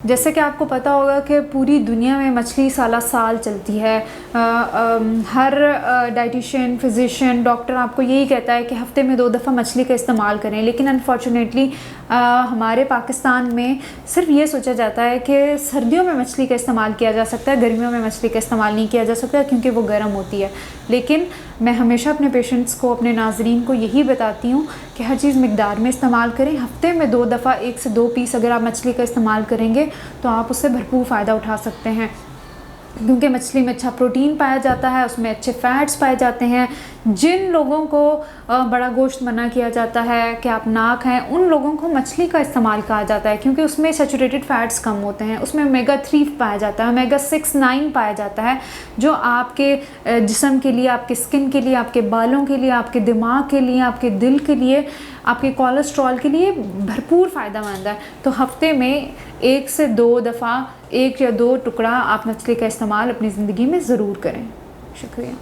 जैसे कि आपको पता होगा कि पूरी दुनिया में मछली साला साल चलती है। हर डाइटिशियन, फिजिशियन, डॉक्टर आपको यही कहता है कि हफ्ते में 2 दफ़ा मछली का इस्तेमाल करें, लेकिन अनफॉर्चुनेटली हमारे पाकिस्तान में सिर्फ ये सोचा जाता है कि सर्दियों में मछली का इस्तेमाल किया जा सकता है, गर्मियों में मछली का इस्तेमाल नहीं किया जा सकता क्योंकि वो गर्म होती है। लेकिन मैं हमेशा अपने पेशेंट्स को, अपने नाज़रीन को यही बताती हूँ कि हर चीज़ मिक़दार में इस्तेमाल करें। हफ्ते में 2 दफ़ा 1 से 2 पीस अगर आप मछली का इस्तेमाल करेंगे तो आप उससे भरपूर फ़ायदा उठा सकते हैं, क्योंकि मछली में अच्छा प्रोटीन पाया जाता है, उसमें अच्छे फ़ैट्स पाए जाते हैं। जिन लोगों को बड़ा गोश्त मना किया जाता है कि आप ना खाएं, उन लोगों को मछली का इस्तेमाल कहा जाता है, क्योंकि उसमें सैचुरेटेड फ़ैट्स कम होते हैं, उसमें ओमेगा 3 पाया जाता है, ओमेगा 6, 9 पाया जाता है, जो आपके जिस्म के लिए, आपके स्किन के लिए, आपके बालों के लिए, आपके दिमाग के लिए, आपके दिल के लिए, आपके कोलेस्ट्रॉल के लिए भरपूर फ़ायदेमंद है। तो हफ्ते में 1 से 2 दफ़ा 1 या 2 टुकड़ा आप मछली का इस्तेमाल अपनी ज़िंदगी में ज़रूर करें। शुक्रिया।